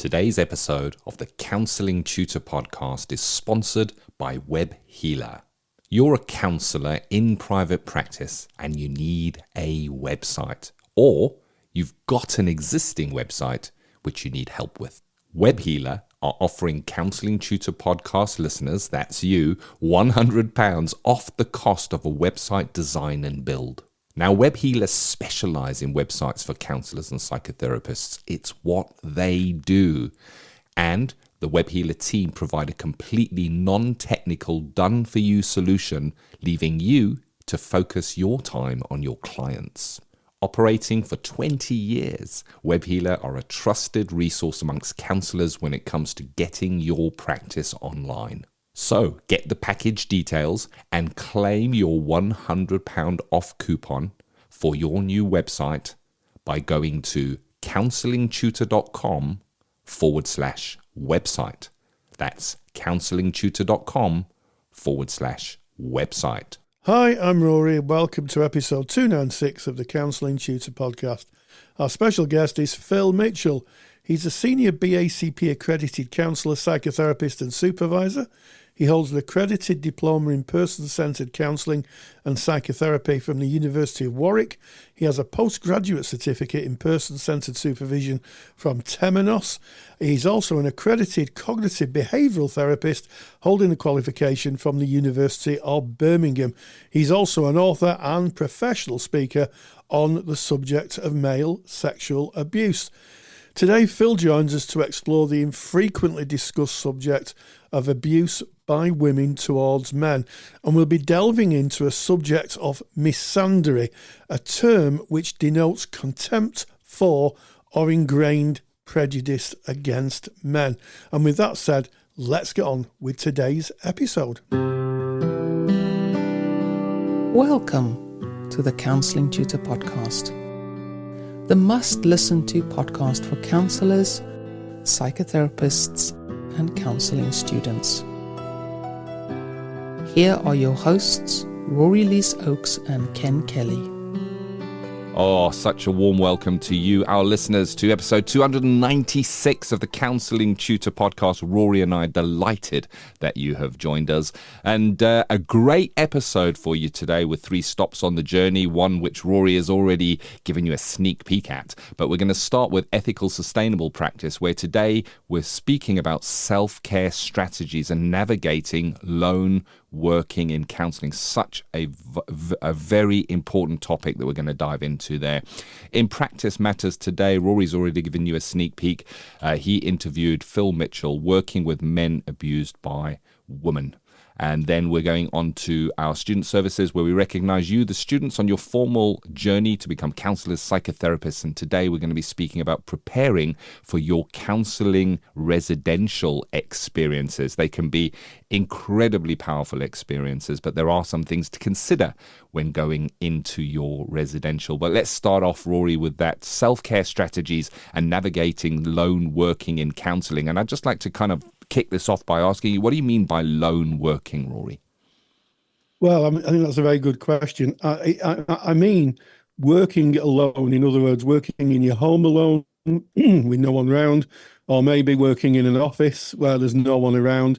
Today's episode of the Counselling Tutor Podcast is sponsored by Web Healer. You're a counsellor in private practice and you need a website, or you've got an existing website which you need help with. Web Healer are offering Counselling Tutor Podcast listeners, that's you, £100 off the cost of a website design and build. Now, Web Healers specialise in websites for counsellors and psychotherapists. It's what they do. And the Web Healer team provide a completely non-technical, done-for-you solution, leaving you to focus your time on your clients. Operating for 20 years, Web Healer are a trusted resource amongst counsellors when it comes to getting your practice online. So get the package details and claim your £100 off coupon for your new website by going to counsellingtutor.com/website. That's counsellingtutor.com/website. Hi, I'm Rory and welcome to episode 296 of the Counselling Tutor Podcast. Our special guest is Phil Mitchell. He's a senior BACP accredited counsellor, psychotherapist and supervisor. He holds an accredited diploma in person-centred counselling and psychotherapy from the University of Warwick. He has a postgraduate certificate in person-centred supervision from Temenos. He's also an accredited cognitive behavioural therapist holding a qualification from the University of Birmingham. He's also an author and professional speaker on the subject of male sexual abuse. Today, Phil joins us to explore the infrequently discussed subject of abuse by women towards men, and we'll be delving into a subject of misandry, a term which denotes contempt for or ingrained prejudice against men. And with that said, let's get on with today's episode. Welcome to the Counselling Tutor Podcast, the must-listen-to podcast for counsellors, psychotherapists, and counselling students. Here are your hosts, Rory Lise Oakes and Ken Kelly. Oh, such a warm welcome to you, our listeners, to episode 296 of the Counselling Tutor Podcast. Rory and I are delighted that you have joined us. And a great episode for you today with 3 stops on the journey, one which Rory has already given you a sneak peek at. But we're going to start with ethical, sustainable practice, where today we're speaking about self-care strategies and navigating lone working in counselling. Such a very important topic that we're going to dive into there. In Practice Matters today, Rory's already given you a sneak peek. He interviewed Phil Mitchell, working with men abused by women. And then we're going on to our student services, where we recognise you, the students, on your formal journey to become counsellors, psychotherapists. And today we're going to be speaking about preparing for your counselling residential experiences. They can be incredibly powerful experiences, but there are some things to consider when going into your residential. But let's start off, Rory, with that self-care strategies and navigating lone working in counselling. And I'd just like to kind of kick this off by asking you, what do you mean by lone working, Rory? Well, I think that's a very good question. I mean working alone, in other words, working in your home alone with no one around, or maybe working in an office where there's no one around.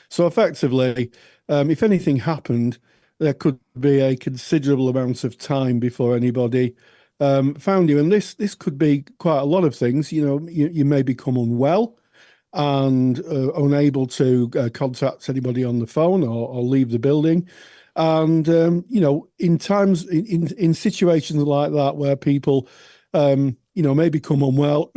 So effectively, if anything happened, there could be a considerable amount of time before anybody found you. And this could be quite a lot of things. You know, you may become unwell and unable to contact anybody on the phone or leave the building. And, in times, in situations like that where people, may become unwell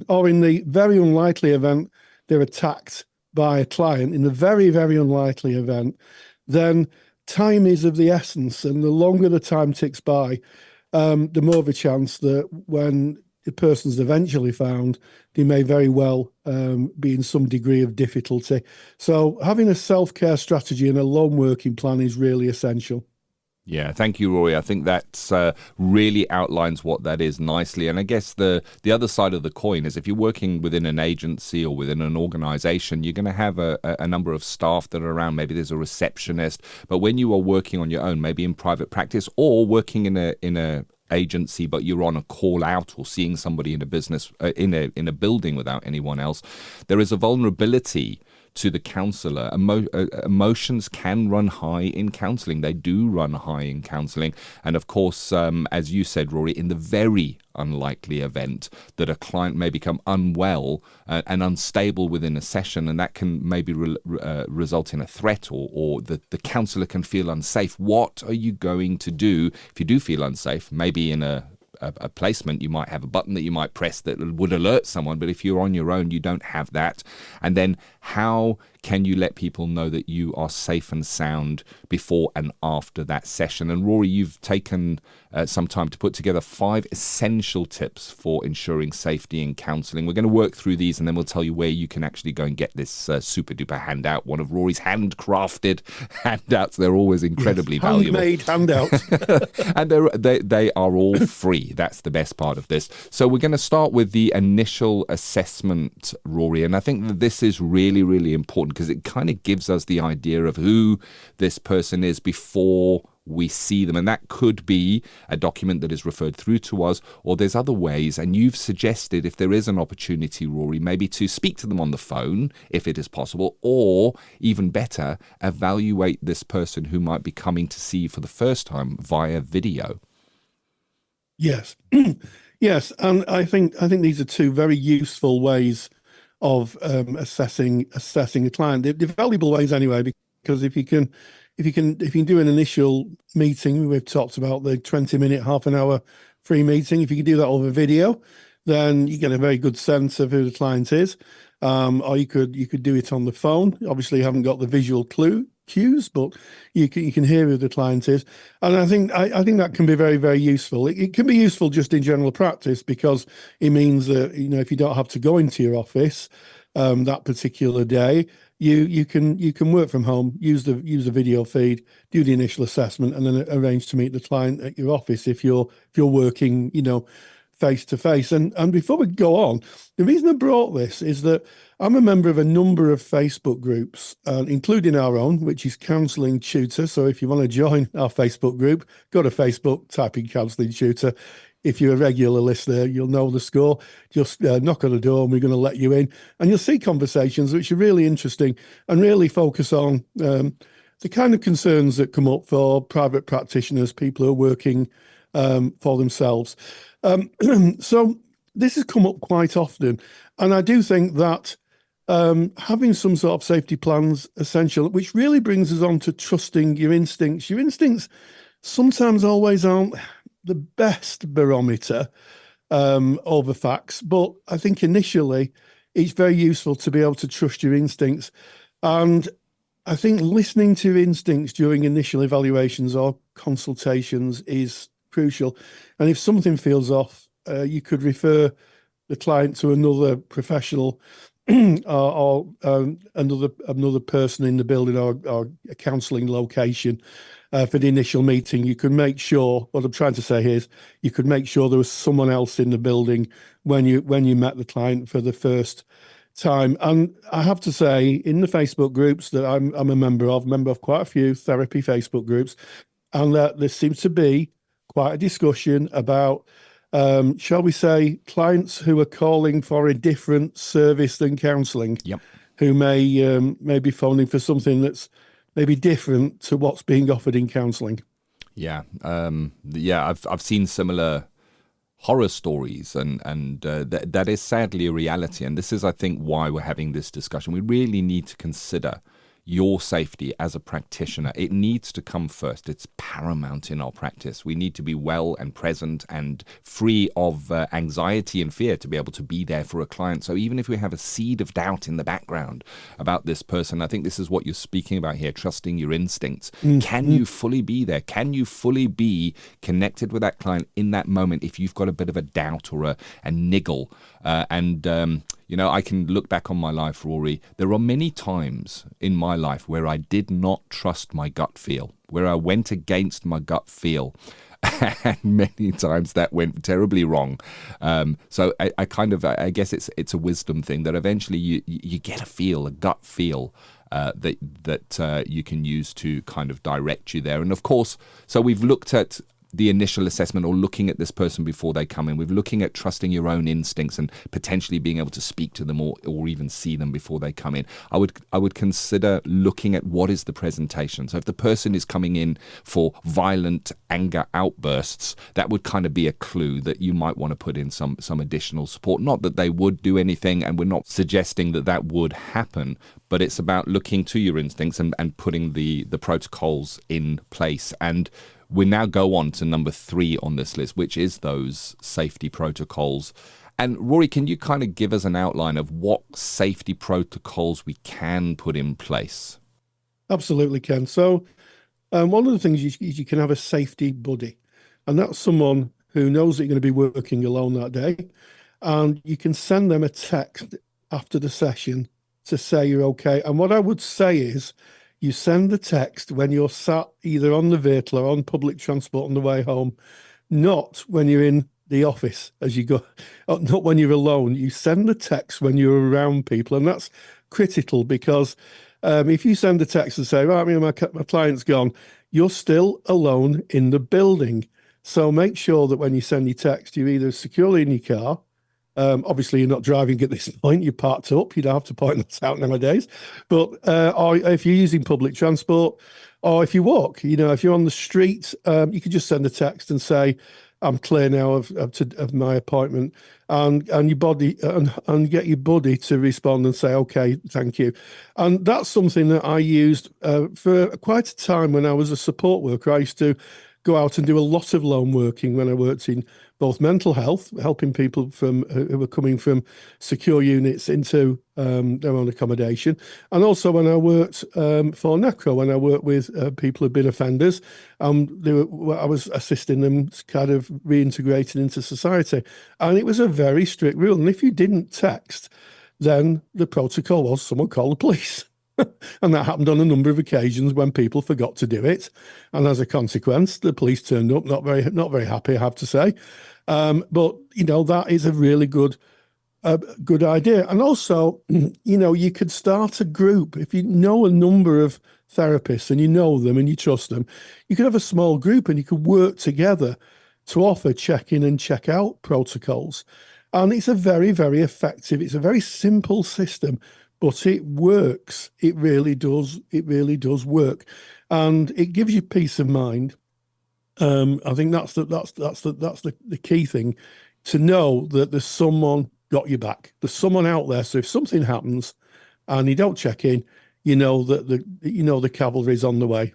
or in the very unlikely event they're attacked by a client, in the very, very unlikely event, then time is of the essence. And the longer the time ticks by, the more of a chance that when the person's eventually found, they may very well be in some degree of difficulty. So having a self-care strategy and a lone working plan is really essential. Yeah, thank you, Rory. I think that really outlines what that is nicely. And I guess the other side of the coin is if you're working within an agency or within an organization, you're going to have a number of staff that are around. Maybe there's a receptionist. But when you are working on your own, maybe in private practice or working in a agency, but you're on a call out or seeing somebody in a business, in a building without anyone else, there is a vulnerability to the counsellor. Emotions can run high in counselling. They do run high in counselling. And of course, as you said, Rory, in the very unlikely event that a client may become unwell and unstable within a session, and that can maybe result in a threat, or the counsellor can feel unsafe. What are you going to do if you do feel unsafe? Maybe in a placement, you might have a button that you might press that would alert someone, but if you're on your own, you don't have that. And then how can you let people know that you are safe and sound before and after that session? And Rory, you've taken some time to put together 5 essential tips for ensuring safety in counselling. We're going to work through these, and then we'll tell you where you can actually go and get this super duper handout, one of Rory's handcrafted handouts. They're always incredibly valuable. Handmade handouts. And they are all free. That's the best part of this. So we're going to start with the initial assessment, Rory, and I think that this is really, really important because it kind of gives us the idea of who this person is before we see them. And that could be a document that is referred through to us, or there's other ways. And you've suggested, if there is an opportunity, Rory, maybe to speak to them on the phone, if it is possible, or even better, evaluate this person who might be coming to see you for the first time via video. Yes. Yes. And I think these are 2 very useful ways of assessing a client. They're valuable ways anyway, because if you can do an initial meeting, we've talked about the 20-minute, half an hour free meeting. If you can do that over video, then you get a very good sense of who the client is. Or you could do it on the phone. Obviously, you haven't got the visual cues, but you can hear who the client is. And I think that can be very, very useful. It can be useful just in general practice, because it means that, if you don't have to go into your office that particular day, you can work from home, use the video feed, do the initial assessment, and then arrange to meet the client at your office if you're working, face to face. And before we go on, the reason I brought this is that I'm a member of a number of Facebook groups, including our own, which is Counselling Tutor. So if you want to join our Facebook group, go to Facebook, type in Counselling Tutor. If you're a regular listener, you'll know the score. Just knock on the door and we're going to let you in. And you'll see conversations which are really interesting and really focus on the kind of concerns that come up for private practitioners, people who are working for themselves. So this has come up quite often. And I do think that having some sort of safety plan's essential, which really brings us on to trusting your instincts. Your instincts sometimes always aren't the best barometer over facts, but I think initially it's very useful to be able to trust your instincts. And I think listening to your instincts during initial evaluations or consultations is crucial. And if something feels off, you could refer the client to another professional or another person in the building or a counselling location for the initial meeting. You could make sure, what I'm trying to say here is, you could make sure there was someone else in the building when you met the client for the first time. And I have to say, in the Facebook groups that I'm a member of quite a few therapy Facebook groups, and there seems to be quite a discussion about, shall we say, clients who are calling for a different service than counselling, who may be phoning for something that's maybe different to what's being offered in counselling. I've seen similar horror stories, and that is sadly a reality. And this is, I think, why we're having this discussion. We really need to consider your safety as a practitioner. It needs to come first. It's paramount in our practice. We need to be well and present and free of anxiety and fear to be able to be there for a client. So even if we have a seed of doubt in the background about this person, I think this is what you're speaking about here, trusting your instincts. Can you fully be there? Can you fully be connected with that client in that moment if you've got a bit of a doubt or a niggle? I can look back on my life, Rory. There are many times in my life where I did not trust my gut feel, where I went against my gut feel. And many times that went terribly wrong. So I guess it's a wisdom thing that eventually you get a gut feel that you can use to kind of direct you there. And of course, so we've looked at the initial assessment or looking at this person before they come in, with looking at trusting your own instincts and potentially being able to speak to them or even see them before they come in, I would consider looking at what is the presentation. So if the person is coming in for violent anger outbursts, that would kind of be a clue that you might want to put in some additional support. Not that they would do anything, and we're not suggesting that would happen, but it's about looking to your instincts and putting the protocols in place. And we now go on to number 3 on this list, which is those safety protocols. And Rory, can you kind of give us an outline of what safety protocols we can put in place? Absolutely, Ken. So one of the things is you can have a safety buddy, and that's someone who knows that you're going to be working alone that day, and you can send them a text after the session to say you're okay. And what I would say is, you send the text when you're sat either on the vehicle or on public transport on the way home, not when you're in the office as you go, not when you're alone. You send the text when you're around people, and that's critical, because if you send a text and say, right, my client's gone, you're still alone in the building. So make sure that when you send your text, you're either securely in your car. Obviously, you're not driving at this point. You're parked up. You don't have to point that out nowadays. But or if you're using public transport, or if you walk, if you're on the street, you could just send a text and say, "I'm clear now of my appointment," and your body and get your buddy to respond and say, "Okay, thank you." And that's something that I used for quite a time when I was a support worker. I used to go out and do a lot of lone working when I worked in both mental health, helping people who were coming from secure units into their own accommodation, and also when I worked for NACRO, when I worked with people who've been offenders, I was assisting them kind of reintegrating into society, and it was a very strict rule. And if you didn't text, then the protocol was someone called the police. And that happened on a number of occasions when people forgot to do it, and as a consequence, the police turned up. Not very happy, I have to say. But that is a really good idea. And also, you could start a group if you know a number of therapists and you know them and you trust them. You could have a small group and you could work together to offer check-in and check-out protocols. And it's a very, very effective. It's a very simple system. But it works. It really does. It really does work, and it gives you peace of mind. I think that's the key thing, to know that there's someone got your back. There's someone out there. So if something happens and you don't check in, you know that the cavalry's on the way.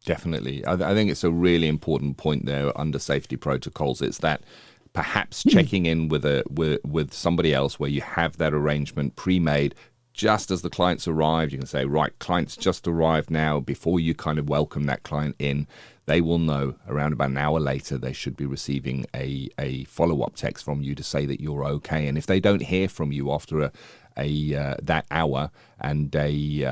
Definitely, I think it's a really important point there under safety protocols. It's that perhaps checking in with somebody else where you have that arrangement pre-made. Just as the clients arrived, you can say, right, client's just arrived now. Before you kind of welcome that client in, they will know around about an hour later they should be receiving a follow-up text from you to say that you're okay. And if they don't hear from you after that hour, and they've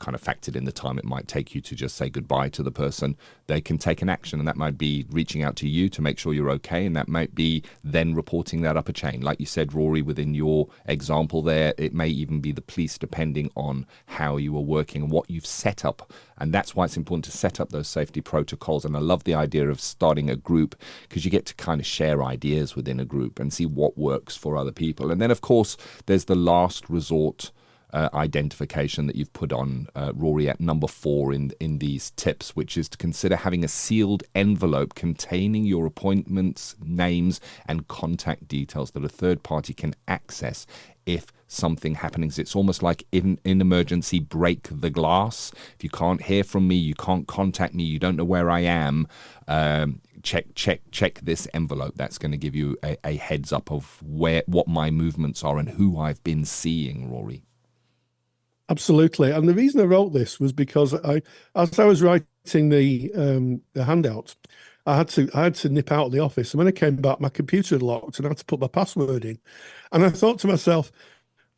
kind of factored in the time it might take you to just say goodbye to the person, they can take an action, and that might be reaching out to you to make sure you're okay, and that might be then reporting that up a chain. Like you said, Rory, within your example there, it may even be the police, depending on how you are working and what you've set up. And that's why it's important to set up those safety protocols. And I love the idea of starting a group, because you get to kind of share ideas within a group and see what works for other people. And then, of course, there's the last resort identification that you've put on, Rory, at number 4 in these tips, which is to consider having a sealed envelope containing your appointments, names, and contact details that a third party can access if something happens. It's almost like in emergency, break the glass. If you can't hear from me, you can't contact me, you don't know where I am, check this envelope. That's going to give you a heads up of what my movements are and who I've been seeing, Rory. Absolutely. And the reason I wrote this was because as I was writing the handout, I had to nip out of the office. And when I came back, my computer had locked and I had to put my password in. And I thought to myself,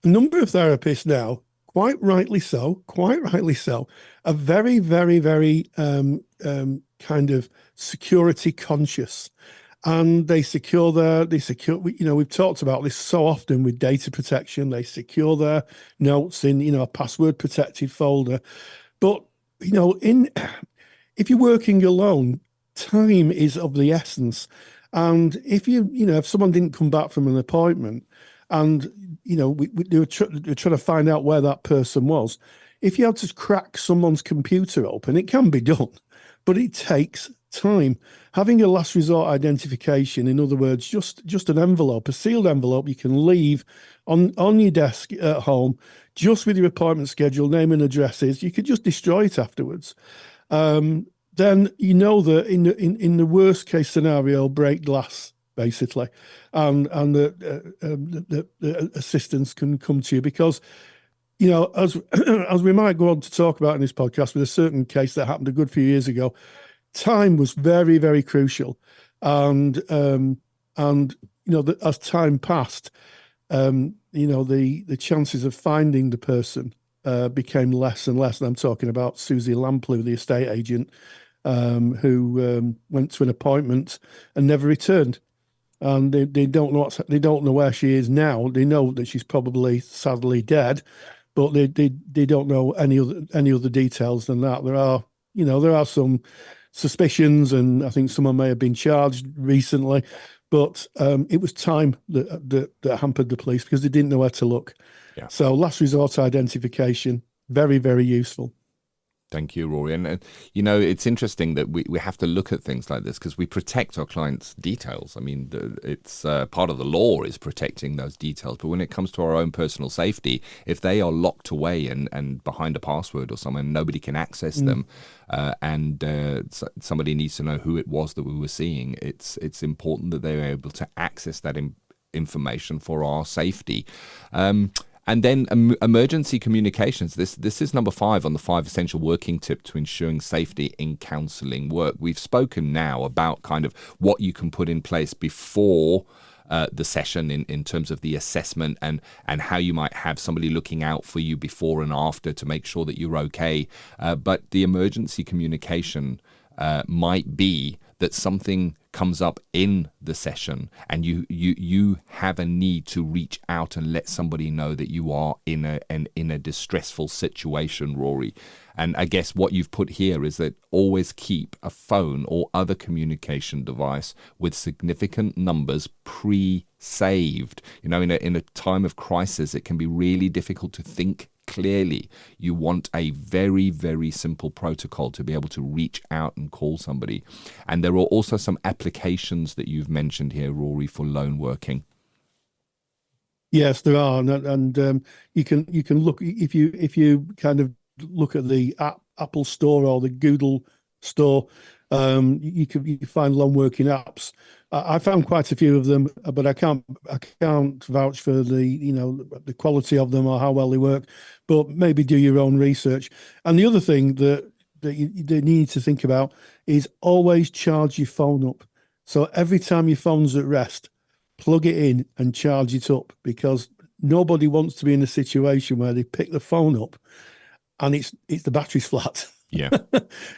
a number of therapists now, quite rightly so, are very, very, very kind of security conscious. And they secure, we've talked about this so often with data protection. They secure their notes in, a password protected folder. But, if you're working alone, time is of the essence. And if if someone didn't come back from an appointment and, they were trying to find out where that person was, if you had to crack someone's computer open, it can be done, but it takes time. Having a last resort identification, in other words, just an envelope, a sealed envelope you can leave on your desk at home, just with your appointment schedule, name and addresses, you could just destroy it afterwards. Then you know that in the worst case scenario, break glass basically, and the assistance can come to you because, as as we might go on to talk about in this podcast, with a certain case that happened a good few years ago, time was very, very crucial, and as time passed, the chances of finding the person became less and less. And I'm talking about Susie Lamplugh, the estate agent, who went to an appointment and never returned. And they don't know where she is now. They know that she's probably sadly dead, but they don't know any other details than that. There are some suspicions, and I think someone may have been charged recently, but it was time that hampered the police because they didn't know where to look. Yeah. So last resort identification, very, very useful. Thank you, Rory. And, it's interesting that we have to look at things like this because we protect our clients' details. I mean, it's part of the law is protecting those details. But when it comes to our own personal safety, if they are locked away and behind a password or something, nobody can access them, and somebody needs to know who it was that we were seeing, it's important that they're able to access that information for our safety. And then emergency communications. This is number 5 on the 5 essential working tips to ensuring safety in counselling work. We've spoken now about kind of what you can put in place before the session in terms of the assessment and how you might have somebody looking out for you before and after to make sure that you're okay. But the emergency communication might be that something comes up in the session and you have a need to reach out and let somebody know that you are in a distressful situation, Rory. And I guess what you've put here is that always keep a phone or other communication device with significant numbers pre-saved. In a time of crisis, it can be really difficult to think clearly. You want a very, very simple protocol to be able to reach out and call somebody. And there are also some applications that you've mentioned here, Rory, for lone working. Yes, there are, and you can look if you kind of look at the Apple Store or the Google Store. You can find lone working apps. I found quite a few of them, but I can't vouch for the quality of them or how well they work. But maybe do your own research. And the other thing that you need to think about is always charge your phone up. So every time your phone's at rest, plug it in and charge it up, because nobody wants to be in a situation where they pick the phone up and it's the battery's flat. Yeah.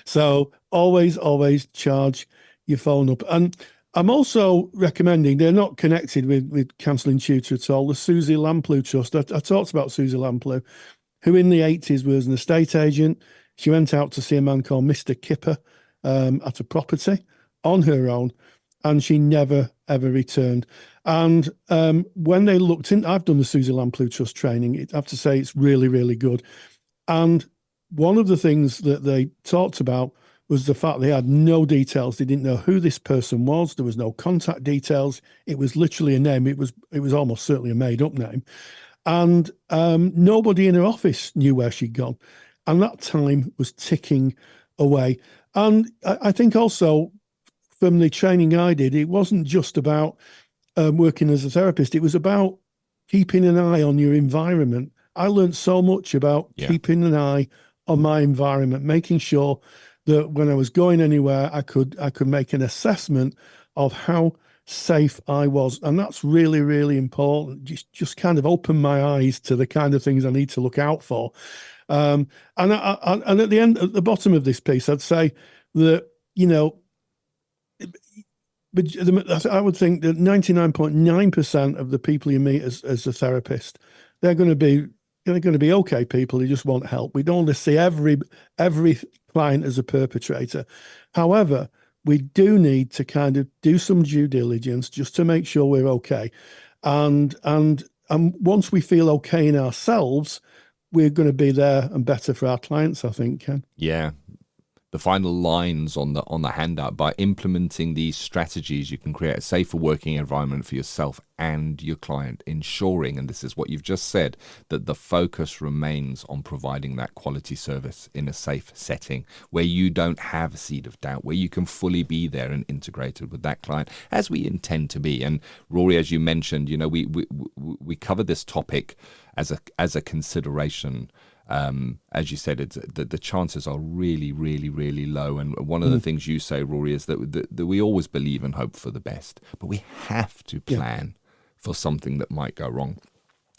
So always charge your phone up. And I'm also recommending, they're not connected with Counselling Tutor at all, the Susie Lamplugh Trust. I talked about Susie Lamplugh, who in the 80s was an estate agent. She went out to see a man called Mr. Kipper at a property on her own, and she never, ever returned. And when they looked in, I've done the Susie Lamplugh Trust training. I have to say it's really, really good. And one of the things that they talked about was the fact they had no details. They didn't know who this person was. There was no contact details. It was literally a name. It was almost certainly a made-up name. And nobody in her office knew where she'd gone. And that time was ticking away. And I think also from the training I did, it wasn't just about working as a therapist. It was about keeping an eye on your environment. I learned so much about keeping an eye on my environment, making sure that when I was going anywhere, I could make an assessment of how safe I was. And that's really, really important. Just kind of open my eyes to the kind of things I need to look out for. And at the bottom of this piece, I'd say that, but I would think that 99.9% of the people you meet as a therapist, they're going to be okay people who just want help. We don't want to see every client as a perpetrator. However, we do need to kind of do some due diligence just to make sure we're okay. And once we feel okay in ourselves, we're going to be there and better for our clients, I think, Ken. Yeah. The final lines on the handout: by implementing these strategies, you can create a safer working environment for yourself and your client, ensuring, and this is what you've just said, that the focus remains on providing that quality service in a safe setting where you don't have a seed of doubt, where you can fully be there and integrated with that client as we intend to be. And Rory, as you mentioned, we cover this topic as a consideration. As you said, the chances are really, really, really low. And one of the things you say, Rory, is that we always believe and hope for the best, but we have to plan for something that might go wrong,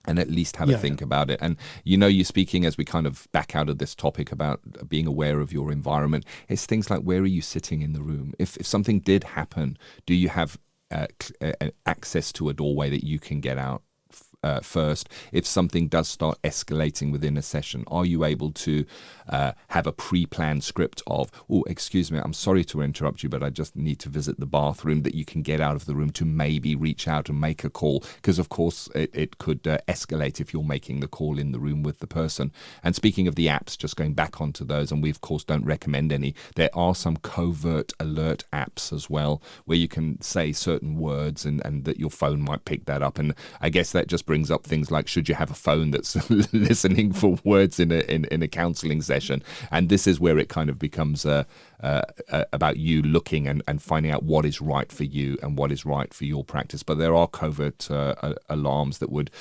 and at least have a think about it. And you're speaking, as we kind of back out of this topic, about being aware of your environment. It's things like, where are you sitting in the room? If something did happen, do you have access to a doorway that you can get out first? If something does start escalating within a session, are you able to have a pre-planned script of, oh, excuse me, I'm sorry to interrupt you, but I just need to visit the bathroom, that you can get out of the room to maybe reach out and make a call? Because of course it could escalate if you're making the call in the room with the person. And speaking of the apps, just going back onto those, and we of course don't recommend any, there are some covert alert apps as well, where you can say certain words and that your phone might pick that up. And I guess that just brings up things like, should you have a phone that's listening for words in a counselling session? And this is where it kind of becomes about you looking and finding out what is right for you and what is right for your practice. But there are covert alarms that would,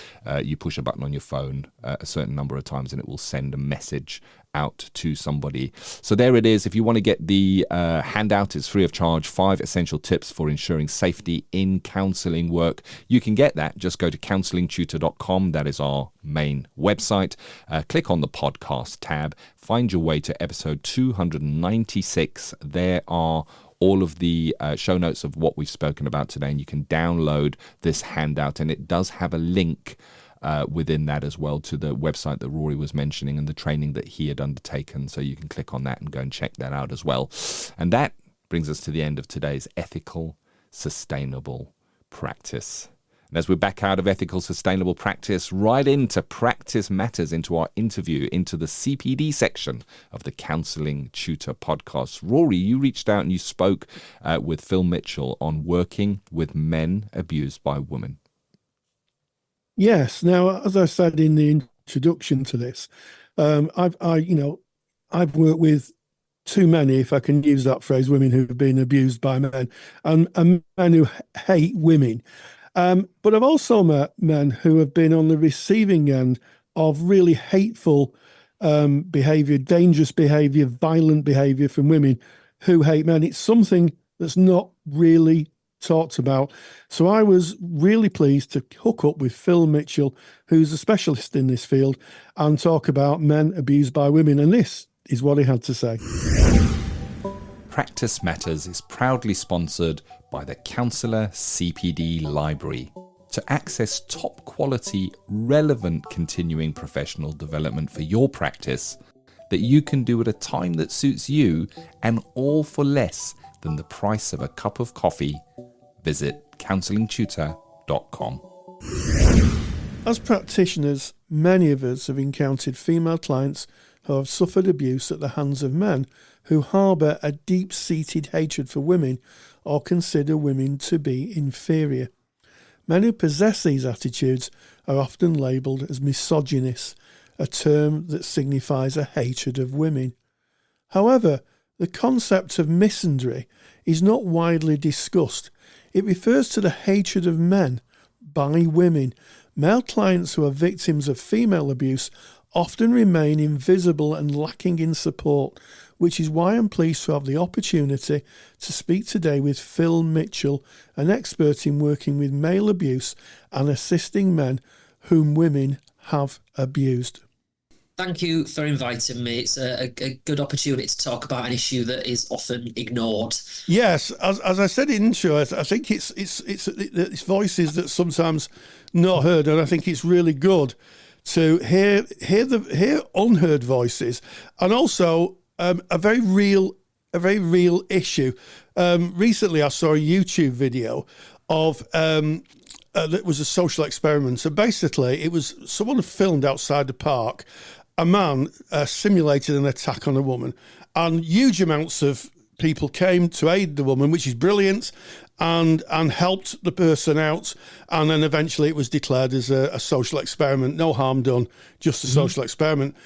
you push a button on your phone a certain number of times and it will send a message out to somebody. So there it is. If you want to get the handout, it's free of charge, 5 essential tips for ensuring safety in counselling work. You can get that. Just go to counsellingtutor.com. That is our main website. Click on the podcast tab. Find your way to episode 296. There are all of the show notes of what we've spoken about today, and you can download this handout, and it does have a link within that as well to the website that Rory was mentioning and the training that he had undertaken. So you can click on that and go and check that out as well. And that brings us to the end of today's ethical, sustainable practice. And as we're back out of ethical, sustainable practice, right into practice matters, into our interview, into the CPD section of the Counselling Tutor Podcast. Rory, you reached out and you spoke with Phil Mitchell on working with men abused by women. Yes. Now, as I said in the introduction to this, I've worked with too many, if I can use that phrase, women who have been abused by men, and men who hate women. But I've also met men who have been on the receiving end of really hateful behaviour, dangerous behaviour, violent behaviour from women who hate men. It's something that's not really talked about. So I was really pleased to hook up with Phil Mitchell, who's a specialist in this field, and talk about men abused by women. And this is what he had to say. Practice Matters is proudly sponsored by the Counsellor CPD Library. To access top quality, relevant continuing professional development for your practice that you can do at a time that suits you, and all for less than the price of a cup of coffee, visit counsellingtutor.com. As practitioners, many of us have encountered female clients who have suffered abuse at the hands of men who harbour a deep-seated hatred for women or consider women to be inferior. Men who possess these attitudes are often labelled as misogynists, a term that signifies a hatred of women. However, the concept of misandry is not widely discussed. It refers to the hatred of men by women. Male clients who are victims of female abuse often remain invisible and lacking in support, which is why I'm pleased to have the opportunity to speak today with Phil Mitchell, an expert in working with male abuse and assisting men whom women have abused. Thank you for inviting me. It's a good opportunity to talk about an issue that is often ignored. Yes, as I said in intro, I think it's voices that sometimes not heard, and I think it's really good to hear unheard voices, and also a very real very real issue. Recently, I saw a YouTube video of that was a social experiment. So basically, it was someone filmed outside the park. A man simulated an attack on a woman, and huge amounts of people came to aid the woman, which is brilliant, and helped the person out. And then eventually it was declared as a social experiment. No harm done, just a social experiment.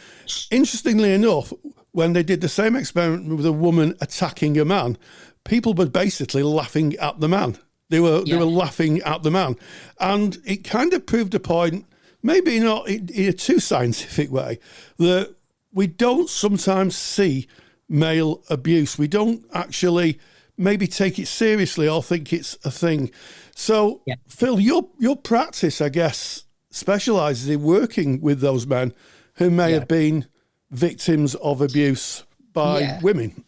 Interestingly enough, when they did the same experiment with a woman attacking a man, people were basically laughing at the man. They were laughing at the man. And it kind of proved a point, maybe not in a too scientific way, that we don't sometimes see male abuse. We don't actually maybe take it seriously or think it's a thing. So, Phil, your practice, I guess, specialises in working with those men who may have been victims of abuse by women.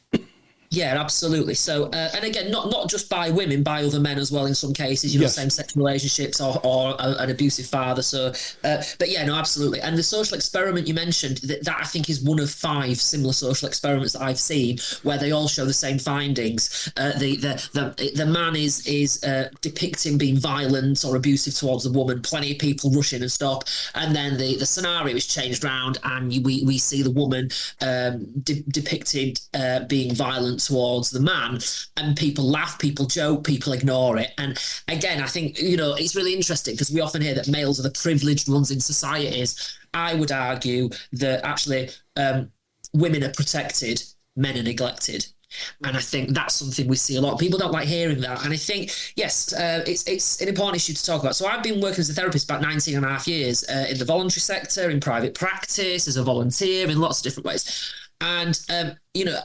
Yeah, absolutely. So, and again, not just by women, by other men as well in some cases, same-sex relationships or an abusive father. So, but yeah, no, absolutely. And the social experiment you mentioned, that I think is one of 5 similar social experiments that I've seen where they all show the same findings. The man is depicting being violent or abusive towards the woman. Plenty of people rush in and stop. And then the scenario is changed round and we see the woman depicted being violent towards the man, and people laugh, people joke, people ignore it. And again, I think, it's really interesting because we often hear that males are the privileged ones in societies. I would argue that actually women are protected, men are neglected. And I think that's something we see a lot. People don't like hearing that. And I think, yes, it's an important issue to talk about. So I've been working as a therapist about 19 and a half years in the voluntary sector, in private practice, as a volunteer, in lots of different ways. And,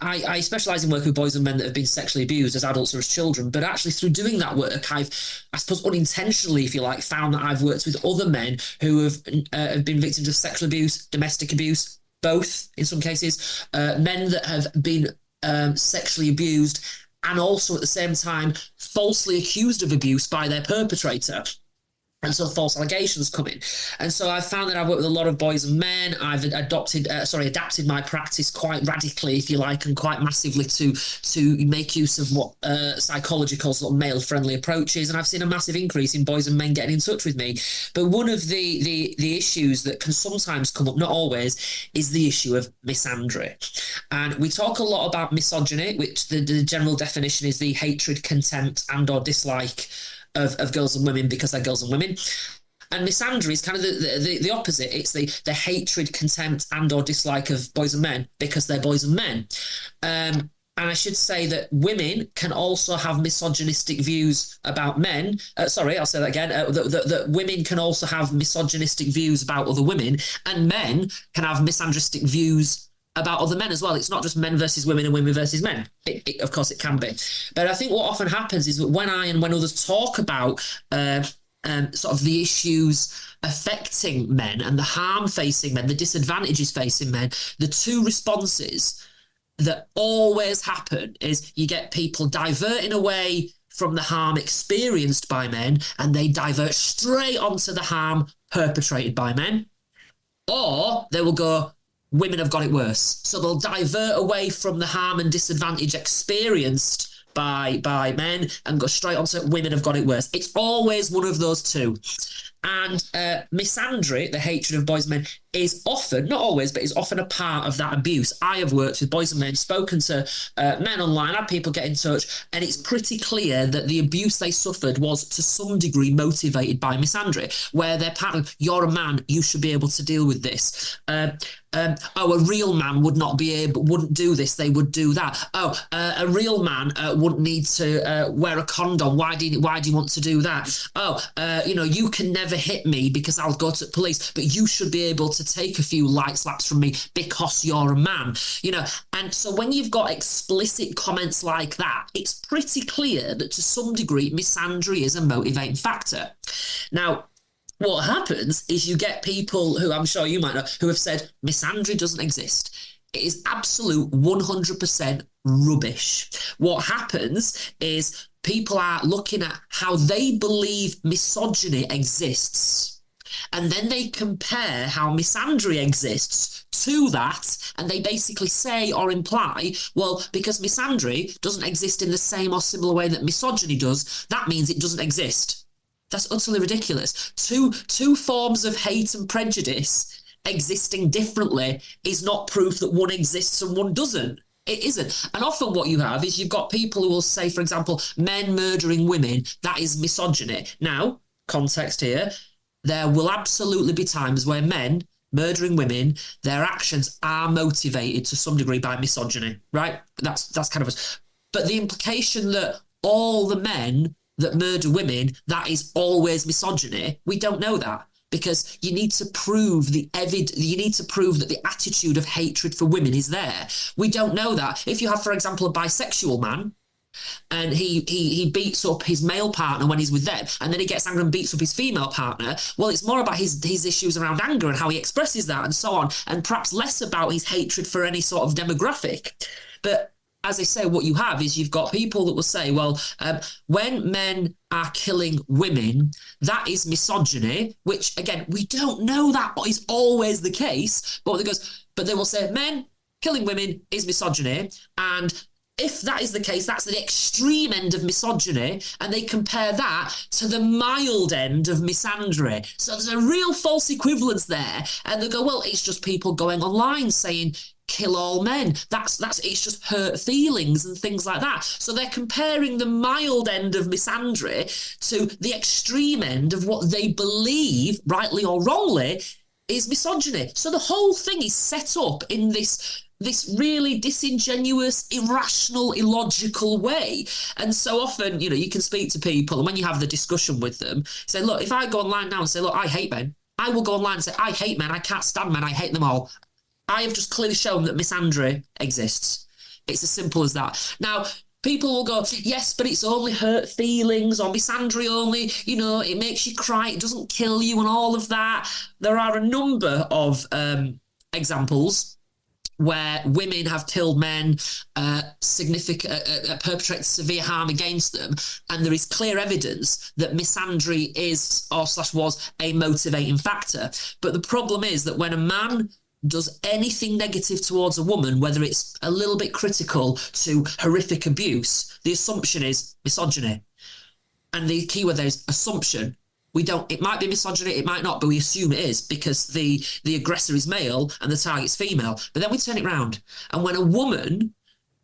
I specialise in working with boys and men that have been sexually abused as adults or as children. But actually through doing that work, I've, I suppose unintentionally, if you like, found that I've worked with other men who have been victims of sexual abuse, domestic abuse, both in some cases, men that have been sexually abused and also at the same time falsely accused of abuse by their perpetrator. And so false allegations come in. And so I've found that I've worked with a lot of boys and men. I've adapted my practice quite radically, if you like, and quite massively to make use of what psychology calls sort of male-friendly approaches. And I've seen a massive increase in boys and men getting in touch with me. But one of the issues that can sometimes come up, not always, is the issue of misandry. And we talk a lot about misogyny, which the general definition is the hatred, contempt, and or dislike of girls and women because they're girls and women. And misandry is kind of the opposite. It's the hatred, contempt, and or dislike of boys and men because they're boys and men. And I should say that women can also have misogynistic views about men. I'll say that again. That women can also have misogynistic views about other women, and men can have misandristic views about other men as well. It's not just men versus women and women versus men. Of course, it can be. But I think what often happens is that when I and when others talk about sort of the issues affecting men and the harm facing men, the disadvantages facing men, the two responses that always happen is you get people diverting away from the harm experienced by men and they divert straight onto the harm perpetrated by men. Or they will go, women have got it worse. So they'll divert away from the harm and disadvantage experienced by men and go straight on to women have got it worse. It's always one of those two. And misandry, the hatred of boys and men, is often, not always, but is often a part of that abuse. I have worked with boys and men, spoken to men online, had people get in touch, and it's pretty clear that the abuse they suffered was to some degree motivated by misandry, where their partner, you're a man, you should be able to deal with this. A real man wouldn't do this, they would do that. A real man wouldn't need to wear a condom. Why do you want to do that? You can never hit me because I'll go to police, but you should be able to take a few light slaps from me because you're a man. And so when you've got explicit comments like that, it's pretty clear that to some degree misandry is a motivating factor. Now, what happens is you get people who I'm sure you might know who have said misandry doesn't exist. It is absolute 100% rubbish. What happens is people are looking at how they believe misogyny exists And then they compare how misandry exists to that, and they basically say or imply, well, because misandry doesn't exist in the same or similar way that misogyny does, that means it doesn't exist. That's utterly ridiculous. Two forms of hate and prejudice existing differently is not proof that one exists and one doesn't. It isn't. And often what you have is you've got people who will say, for example, men murdering women, that is misogyny. Now, context here, there will absolutely be times where men murdering women, their actions are motivated to some degree by misogyny, right? That's kind of us. But the implication that all the men that murder women, that is always misogyny, we don't know that. Because you need to prove that the attitude of hatred for women is there. We don't know that. If you have, for example, a bisexual man, and he beats up his male partner when he's with them, and then he gets angry and beats up his female partner, well, it's more about his issues around anger and how he expresses that and so on, and perhaps less about his hatred for any sort of demographic. But as I say, what you have is you've got people that will say, well, when men are killing women, that is misogyny, which, again, we don't know that is always the case, but they will say men killing women is misogyny, and if that is the case, that's the extreme end of misogyny, and they compare that to the mild end of misandry. So there's a real false equivalence there, and they go, well, it's just people going online saying kill all men. That's it's just hurt feelings and things like that. So they're comparing the mild end of misandry to the extreme end of what they believe, rightly or wrongly, is misogyny. So the whole thing is set up in this really disingenuous, irrational, illogical way. And so often, you can speak to people, and when you have the discussion with them, say, look, if I go online now and say, look, I hate men, I will go online and say, I hate men, I can't stand men, I hate them all. I have just clearly shown that misandry exists. It's as simple as that. Now, people will go, yes, but it's only hurt feelings, or misandry only, it makes you cry, it doesn't kill you, and all of that. There are a number of examples where women have killed men, perpetrated severe harm against them, and there is clear evidence that misandry is /was a motivating factor. But the problem is that when a man does anything negative towards a woman, whether it's a little bit critical to horrific abuse, the assumption is misogyny. And the key word there is assumption. It might be misogyny, it might not, but we assume it is because the aggressor is male and the target's female. But then we turn it round. And when a woman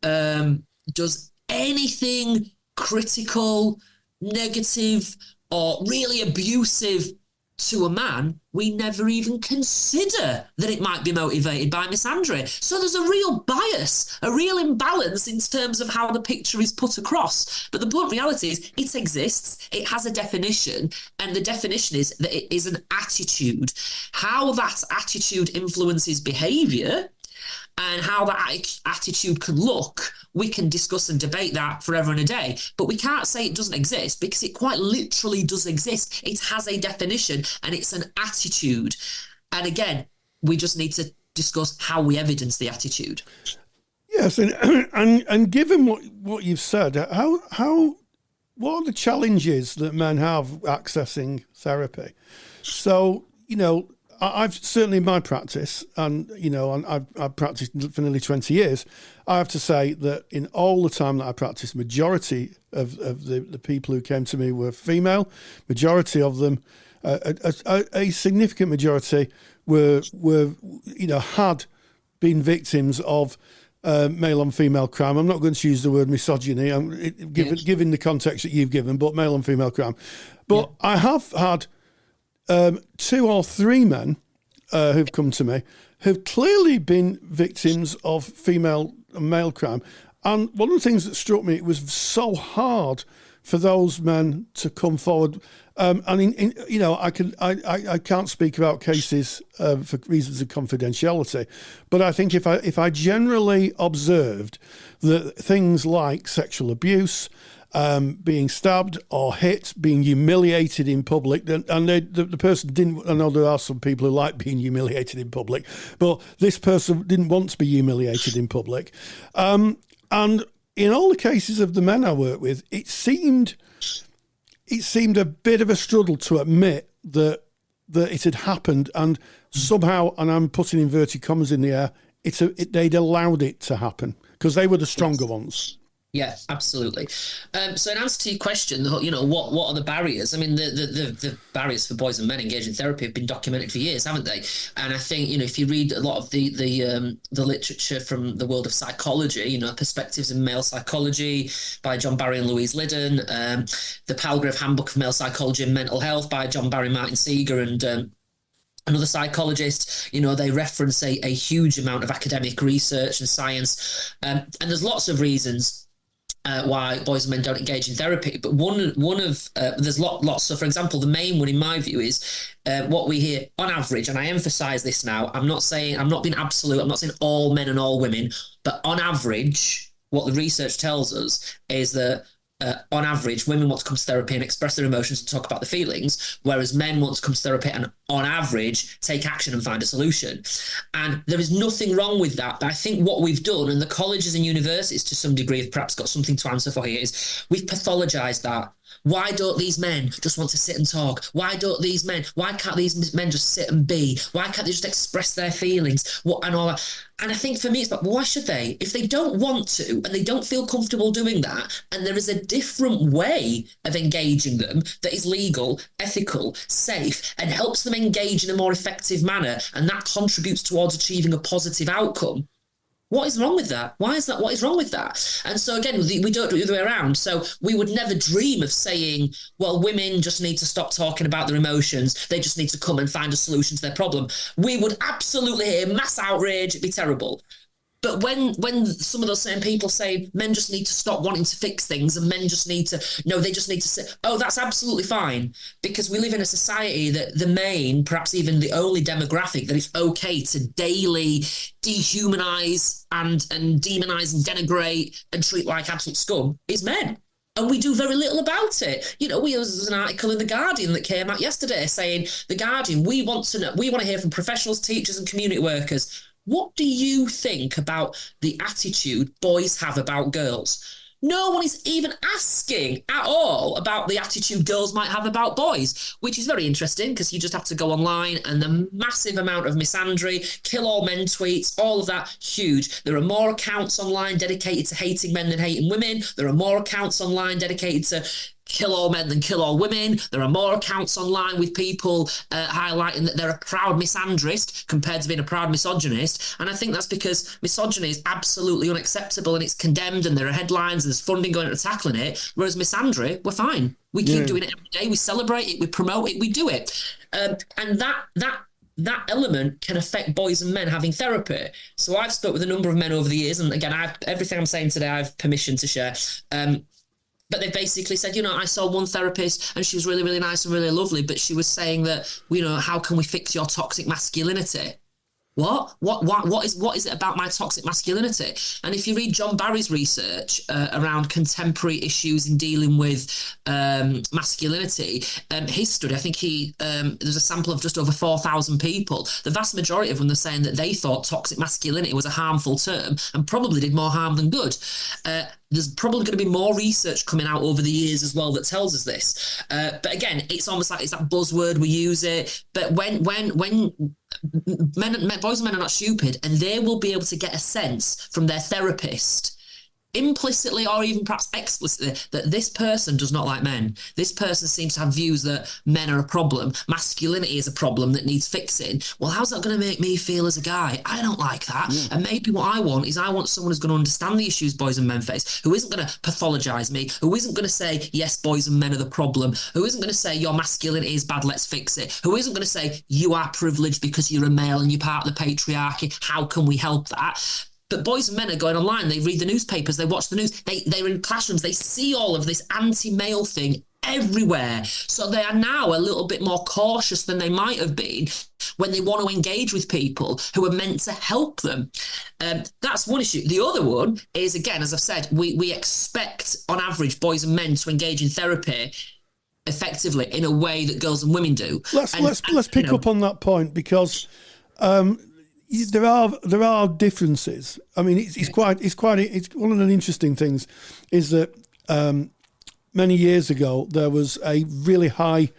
does anything critical, negative, or really abusive to a man, we never even consider that it might be motivated by misandry. So there's a real bias, a real imbalance in terms of how the picture is put across. But the blunt reality is it exists, it has a definition, and the definition is that it is an attitude. How that attitude influences behaviour and how that attitude can look, we can discuss and debate that forever and a day. But we can't say it doesn't exist, because it quite literally does exist. It has a definition and it's an attitude. And again, we just need to discuss how we evidence the attitude. Yes, and given what you've said, what are the challenges that men have accessing therapy? So, I've certainly in my practice, and I've practiced for nearly 20 years. I have to say that in all the time that I practiced, majority of the people who came to me were female. Majority of them, a significant majority, were had been victims of male on female crime. I'm not going to use the word misogyny, given the context that you've given, but male on female crime. But yeah. I have had 2 or 3 men who've come to me who've clearly been victims of female and male crime. And one of the things that struck me, it was so hard for those men to come forward. I can't speak about cases for reasons of confidentiality, but I think if I generally observed that things like sexual abuse, being stabbed or hit, being humiliated in public, and the person didn't. I know there are some people who like being humiliated in public, but this person didn't want to be humiliated in public. And in all the cases of the men I work with, it seemed a bit of a struggle to admit that that it had happened, and somehow, and I'm putting inverted commas in the air, they'd allowed it to happen because they were the stronger ones. Yeah, absolutely. So in answer to your question, what are the barriers? I mean, the barriers for boys and men engaged in therapy have been documented for years, haven't they? And I think, if you read a lot of the literature from the world of psychology, Perspectives in Male Psychology by John Barry and Louise Liddon, the Palgrave Handbook of Male Psychology and Mental Health by John Barry, Martin Seeger, and another psychologist, they reference a huge amount of academic research and science. And there's lots of reasons why boys and men don't engage in therapy, but one of there's lots. So, for example, the main one in my view is what we hear on average, and I emphasise this now. I'm not being absolute. I'm not saying all men and all women, but on average, what the research tells us is that on average, women want to come to therapy and express their emotions and talk about the feelings, whereas men want to come to therapy and, on average, take action and find a solution. And there is nothing wrong with that. But I think what we've done, and the colleges and universities to some degree have perhaps got something to answer for here, is we've pathologized that. Why don't these men just want to sit and talk? Why can't these men just sit and be? Why can't they just express their feelings? And all that. And I think for me, it's like, well, why should they? If they don't want to and they don't feel comfortable doing that, and there is a different way of engaging them that is legal, ethical, safe, and helps them engage in a more effective manner, and that contributes towards achieving a positive outcome, what is wrong with that? Why is that? What is wrong with that? And so again, we don't do it the other way around. So we would never dream of saying, well, women just need to stop talking about their emotions. They just need to come and find a solution to their problem. We would absolutely hear mass outrage. It'd be terrible. But when some of those same people say men just need to stop wanting to fix things and men just need to, they just need to say, oh, that's absolutely fine. Because we live in a society that the main, perhaps even the only demographic that it's okay to daily dehumanize and demonize and denigrate and treat like absolute scum is men. And we do very little about it. There's an article in The Guardian that came out yesterday saying, The Guardian, we want to hear from professionals, teachers and community workers. What do you think about the attitude boys have about girls? No one is even asking at all about the attitude girls might have about boys, which is very interesting because you just have to go online and the massive amount of misandry, kill all men tweets, all of that, huge. There are more accounts online dedicated to hating men than hating women. There are more accounts online dedicated to kill all men than kill all women. There are more accounts online with people highlighting that they're a proud misandrist compared to being a proud misogynist. And I think that's because misogyny is absolutely unacceptable and it's condemned and there are headlines and there's funding going into tackling it. Whereas misandry, we're fine. We keep doing it every day. We celebrate it. We promote it. We do it. And that element can affect boys and men having therapy. So I've spoke with a number of men over the years. And again, everything I'm saying today, I have permission to share. But they basically said, I saw one therapist and she was really, really nice and really lovely, but she was saying that, how can we fix your toxic masculinity? What is it about my toxic masculinity? And if you read John Barry's research around contemporary issues in dealing with masculinity, his study, I think there's a sample of just over 4,000 people. The vast majority of them are saying that they thought toxic masculinity was a harmful term and probably did more harm than good. There's probably going to be more research coming out over the years as well that tells us this. But again, it's almost like it's that buzzword, we use it. But when boys and men are not stupid, and they will be able to get a sense from their therapist, implicitly or even perhaps explicitly, that this person does not like men. This person seems to have views that men are a problem. Masculinity is a problem that needs fixing. Well, how's that going to make me feel as a guy? I don't like that. Yeah. And maybe what I want someone who's going to understand the issues boys and men face, who isn't going to pathologize me, who isn't going to say, yes, boys and men are the problem, who isn't going to say your masculinity is bad, let's fix it, who isn't going to say you are privileged because you're a male and you're part of the patriarchy, how can we help that? But boys and men are going online, they read the newspapers, they watch the news, they're in classrooms, they see all of this anti-male thing everywhere. So they are now a little bit more cautious than they might have been when they want to engage with people who are meant to help them. That's one issue. The other one is, again, as I've said, we expect on average boys and men to engage in therapy effectively in a way that girls and women do. Let's pick up on that point because there are differences. I mean, it's one of the interesting things is that many years ago there was a really high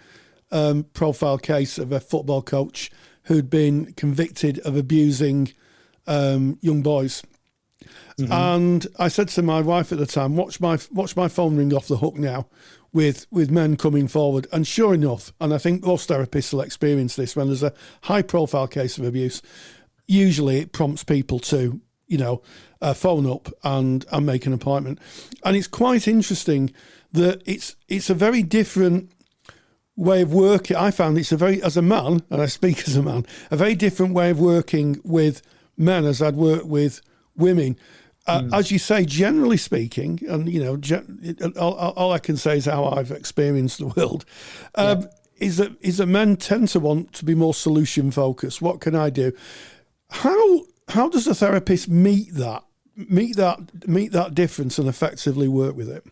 profile case of a football coach who'd been convicted of abusing young boys. Mm-hmm. And I said to my wife at the time, watch my phone ring off the hook now with men coming forward. And sure enough, and I think most therapists will experience this, when there's a high profile case of abuse, usually it prompts people to, phone up and make an appointment. And it's quite interesting that it's a very different way of working. I found as a man, and I speak as a man, a very different way of working with men as I'd worked with women. As you say, generally speaking, and all I can say is how I've experienced the world, is that men tend to want to be more solution focused. What can I do? How does a therapist meet that difference and effectively work with it?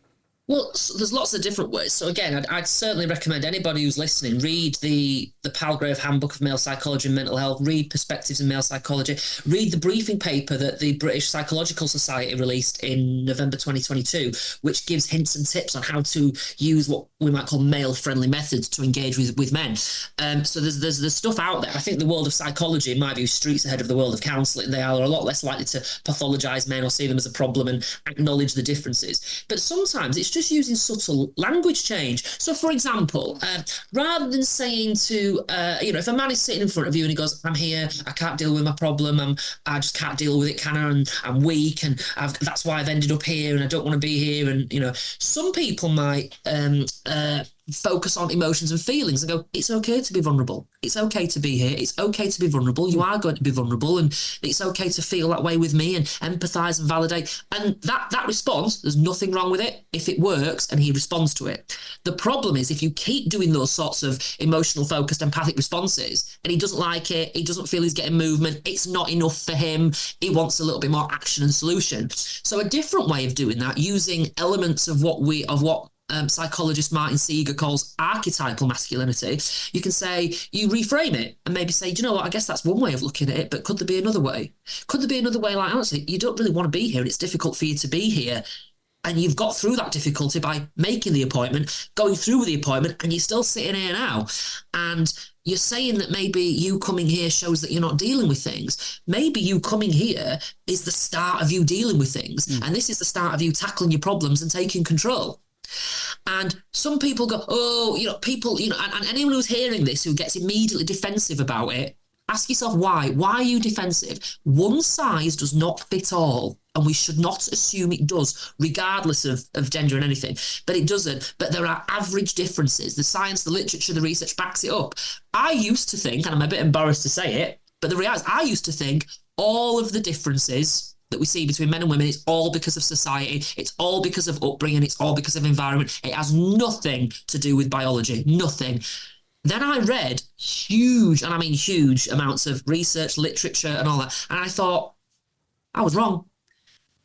Well, there's lots of different ways. So again, I'd certainly recommend anybody who's listening, read the Palgrave Handbook of Male Psychology and Mental Health, read Perspectives in Male Psychology, read the briefing paper that the British Psychological Society released in November 2022, which gives hints and tips on how to use what we might call male-friendly methods to engage with men. So there's stuff out there. I think the world of psychology, in my view, streets ahead of the world of counselling. They are a lot less likely to pathologise men or see them as a problem and acknowledge the differences. But sometimes it's just using subtle language change. So, for example, rather than saying to, if a man is sitting in front of you and he goes, I'm here, I can't deal with my problem, I just can't deal with it, can I? And I'm weak, and that's why I've ended up here, and I don't want to be here. And, some people might focus on emotions and feelings and go, it's okay to be vulnerable. It's okay to be here. It's okay to be vulnerable. You are going to be vulnerable, and it's okay to feel that way with me and empathise and validate. And that response, there's nothing wrong with it if it works and he responds to it. The problem is if you keep doing those sorts of emotional focused empathic responses and he doesn't like it, he doesn't feel he's getting movement, it's not enough for him, he wants a little bit more action and solution. So a different way of doing that, using elements of what psychologist Martin Seeger calls archetypal masculinity, you reframe it and maybe say, do you know what, I guess that's one way of looking at it, but could there be another way? Could there be another way, like, honestly, you don't really want to be here and it's difficult for you to be here, and you've got through that difficulty by making the appointment, going through with the appointment, and you're still sitting here now, and you're saying that maybe you coming here shows that you're not dealing with things. Maybe you coming here is the start of you dealing with things, and this is the start of you tackling your problems and taking control. And some people go, and anyone who's hearing this who gets immediately defensive about it, ask yourself why. Why are you defensive? One size does not fit all, and we should not assume it does, regardless of gender and anything. But it doesn't. But there are average differences. The science, the literature, the research backs it up. I used to think, and I'm a bit embarrassed to say it, but the reality is I used to think all of the differences that we see between men and women, it's all because of society, it's all because of upbringing, it's all because of environment. It has nothing to do with biology, nothing. Then I read huge amounts of research, literature and all that, and I thought, I was wrong.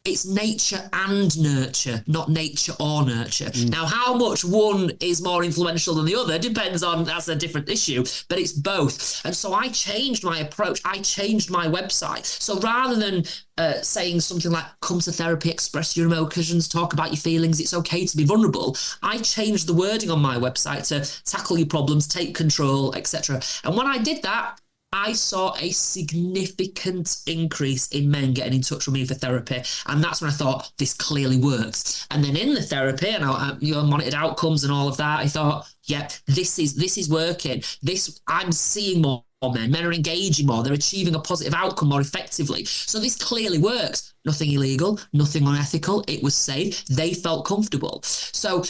It's nature and nurture, not nature or nurture. Now, how much one is more influential than the other depends on, that's a different issue, but it's both. And so I changed my approach. I changed my website. So rather than saying something like, come to therapy, express your emotions, talk about your feelings, it's okay to be vulnerable, I changed the wording on my website to tackle your problems, take control, etc. And when I did that, I saw a significant increase in men getting in touch with me for therapy. And that's when I thought, this clearly works. And then in the therapy, and I monitored outcomes and all of that, I thought, this is working. I'm seeing more men. Men are engaging more. They're achieving a positive outcome more effectively. So this clearly works. Nothing illegal, nothing unethical. It was safe. They felt comfortable. So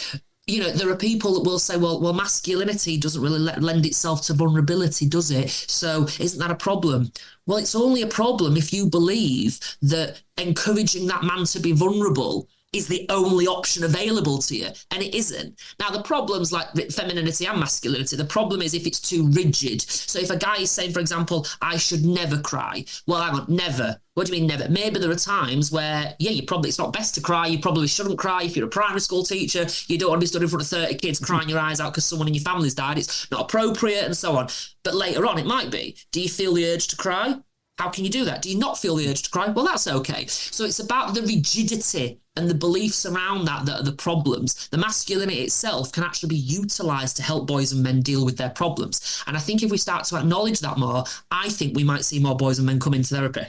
there are people that will say, well, masculinity doesn't really lend itself to vulnerability, does it? So isn't that a problem? Well, it's only a problem if you believe that encouraging that man to be vulnerable is the only option available to you, and it isn't. Now, the problems like femininity and masculinity, the problem is if it's too rigid. So if a guy is saying, for example, I should never cry. Well, hang on, never. What do you mean never? Maybe there are times where, it's not best to cry. You probably shouldn't cry. If you're a primary school teacher, you don't want to be stood in front of 30 kids crying your eyes out because someone in your family's died. It's not appropriate and so on. But later on, it might be. Do you feel the urge to cry? How can you do that? Do you not feel the urge to cry? Well, that's okay. So it's about the rigidity and the beliefs around that are the problems. The masculinity itself can actually be utilised to help boys and men deal with their problems. And I think if we start to acknowledge that more, I think we might see more boys and men come into therapy.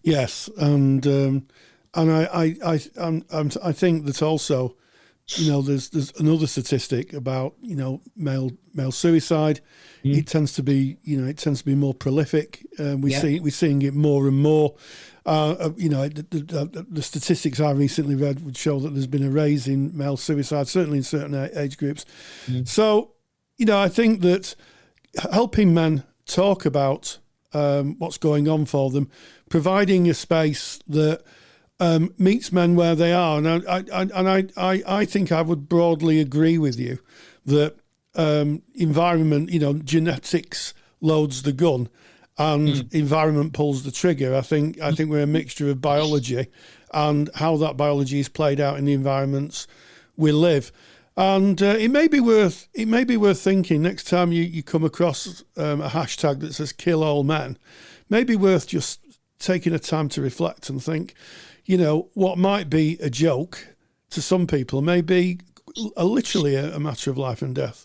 Yes, and I think that also, there's another statistic about male suicide. It tends to be more prolific. We're seeing it more and more. The statistics I recently read would show that there's been a rise in male suicide, certainly in certain age groups. So, I think that helping men talk about what's going on for them, providing a space that meets men where they are, and I think I would broadly agree with you that environment, genetics loads the gun, and environment pulls the trigger. I think we're a mixture of biology and how that biology is played out in the environments we live. And it may be worth thinking next time you come across a hashtag that says "kill all men," maybe worth just taking a time to reflect and think, what might be a joke to some people may be literally a matter of life and death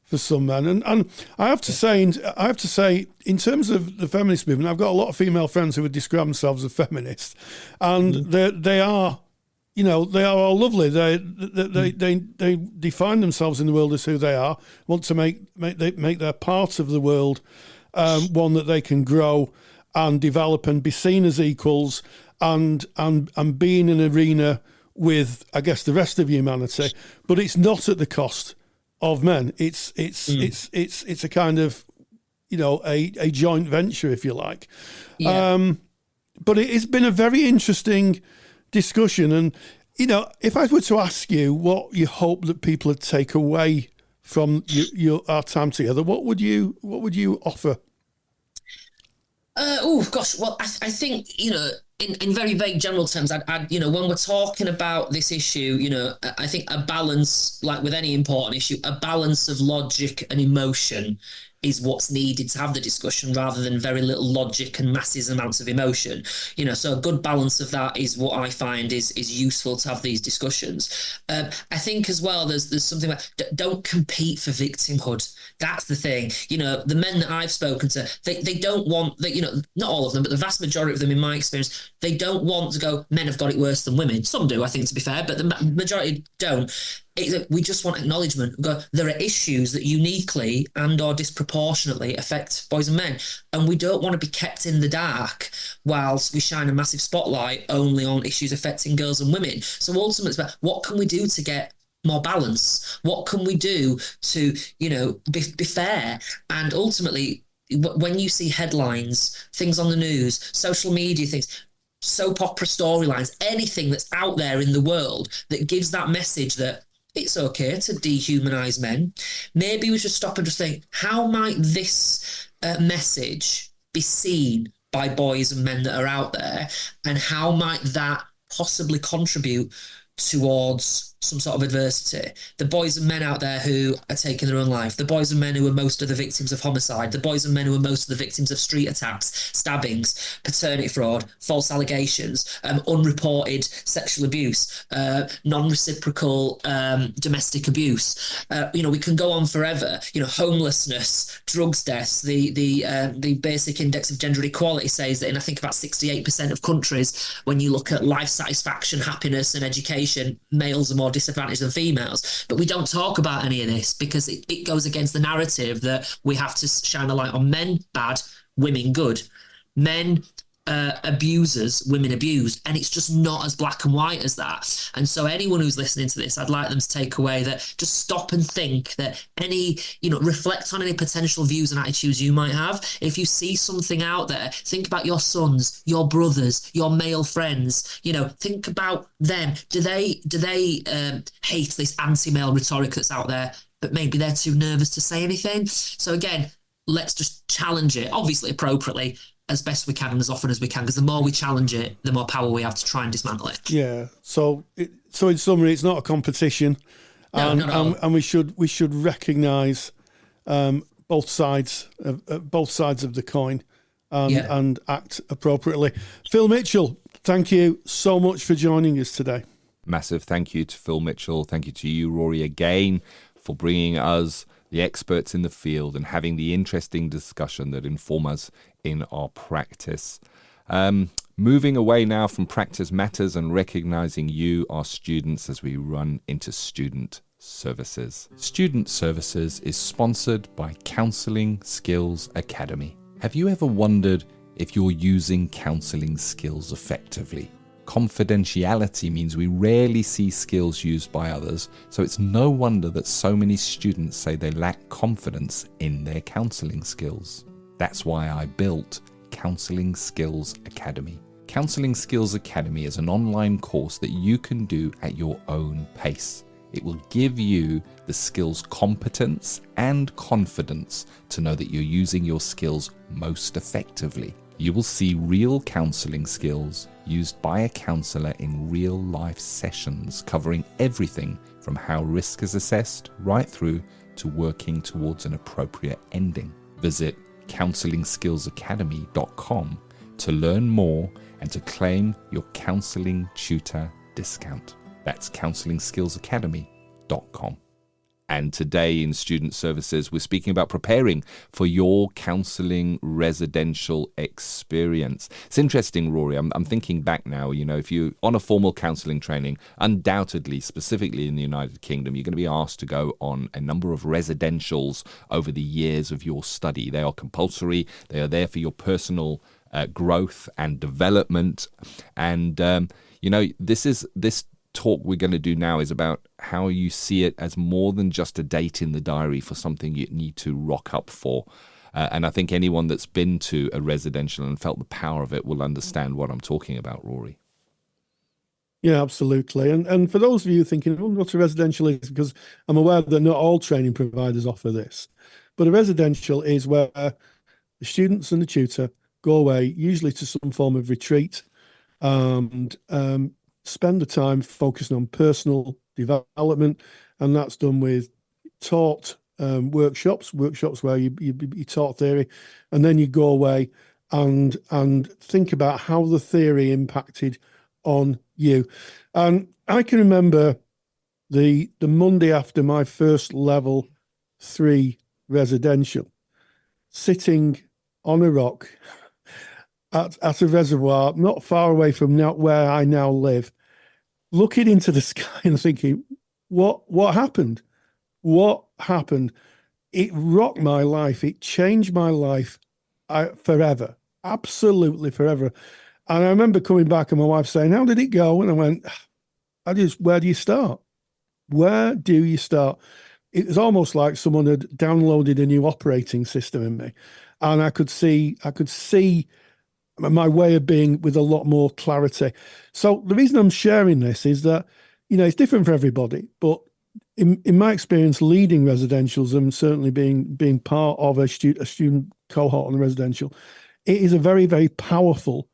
for some men. And I have to say, in terms of the feminist movement, I've got a lot of female friends who would describe themselves as feminists, and they are all lovely. They define themselves in the world as who they are, want to make their part of the world one that they can grow and develop and be seen as equals, and be in an arena with, I guess, the rest of humanity. But it's not at the cost of men. It's a kind of a joint venture, if you like. Yeah. But it's been a very interesting discussion, and if I were to ask you what you hope that people would take away from our time together, what would you offer? Well, I think in very vague general terms, I'd when we're talking about this issue, I think a balance, like with any important issue, a balance of logic and emotion is what's needed to have the discussion, rather than very little logic and massive amounts of emotion. So a good balance of that is what I find is useful to have these discussions. I think as well, there's something like, don't compete for victimhood. That's the thing. The men that I've spoken to, they don't want, not all of them, but the vast majority of them, in my experience, they don't want to go, men have got it worse than women. Some do, I think, to be fair, but the majority don't. We just want acknowledgement. There are issues that uniquely and or disproportionately affect boys and men, and we don't want to be kept in the dark whilst we shine a massive spotlight only on issues affecting girls and women. So ultimately, it's about what can we do to get more balance? What can we do to, be fair? And ultimately, when you see headlines, things on the news, social media things, soap opera storylines, anything that's out there in the world that gives that message that it's okay to dehumanize men, maybe we should stop and just think, how might this message be seen by boys and men that are out there, and how might that possibly contribute towards some sort of adversity? The boys and men out there who are taking their own life, the boys and men who are most of the victims of homicide, the boys and men who are most of the victims of street attacks, stabbings, paternity fraud, false allegations, unreported sexual abuse, non-reciprocal domestic abuse. We can go on forever. Homelessness, drugs deaths. The basic index of gender equality says that in, I think, about 68% of countries, when you look at life satisfaction, happiness and education, males are more disadvantaged than females. But we don't talk about any of this because it goes against the narrative that we have to shine a light on men bad, women good. Men abusers, women abused, and it's just not as black and white as that. And so anyone who's listening to this, I'd like them to take away that just stop and think that reflect on any potential views and attitudes you might have. If you see something out there, think about your sons, your brothers, your male friends. Think about them. Do they hate this anti-male rhetoric that's out there, but maybe they're too nervous to say anything? So again, let's just challenge it, obviously appropriately, as best we can and as often as we can, because the more we challenge it, the more power we have to try and dismantle it. Yeah. So in summary, it's not a competition, and we should recognise both sides of the coin, and act appropriately. Phil Mitchell, thank you so much for joining us today. Massive thank you to Phil Mitchell. Thank you to you, Rory, again for bringing us the experts in the field and having the interesting discussion that inform us in our practice. Moving away now from practice matters and recognizing you, our students, as we run into student services. Student Services is sponsored by Counselling Skills Academy. Have you ever wondered if you're using counselling skills effectively? Confidentiality means we rarely see skills used by others, so it's no wonder that so many students say they lack confidence in their counselling skills. That's why I built Counselling Skills Academy. Counselling Skills Academy is an online course that you can do at your own pace. It will give you the skills competence and confidence to know that you're using your skills most effectively. You will see real counselling skills used by a counsellor in real life sessions, covering everything from how risk is assessed right through to working towards an appropriate ending. Visit counsellingskillsacademy.com to learn more and to claim your counselling tutor discount. That's counsellingskillsacademy.com. And today in Student Services, we're speaking about preparing for your counselling residential experience. It's interesting, Rory, I'm thinking back now, if you're on a formal counselling training, undoubtedly, specifically in the United Kingdom, you're going to be asked to go on a number of residentials over the years of your study. They are compulsory. They are there for your personal growth and development. And, this talk we're going to do now is about how you see it as more than just a date in the diary for something you need to rock up for. And I think anyone that's been to a residential and felt the power of it will understand what I'm talking about, Rory. Yeah, absolutely. And for those of you thinking, what a residential is, because I'm aware that not all training providers offer this, but a residential is where the students and the tutor go away, usually to some form of retreat, and spend the time focusing on personal development, and that's done with taught workshops where you taught theory, and then you go away and think about how the theory impacted on you. And I can remember the Monday after my first level 3 residential, sitting on a rock at a reservoir not far away from where I now live, looking into the sky and thinking, what happened? What happened? It rocked my life. It changed my life forever, absolutely forever. And I remember coming back and my wife saying, how did it go? And I went, where do you start? Where do you start? It was almost like someone had downloaded a new operating system in me. And I could see my way of being with a lot more clarity. So the reason I'm sharing this is that, it's different for everybody, but in my experience, leading residentials and certainly being part of a student cohort on the residential, it is a very, very powerful,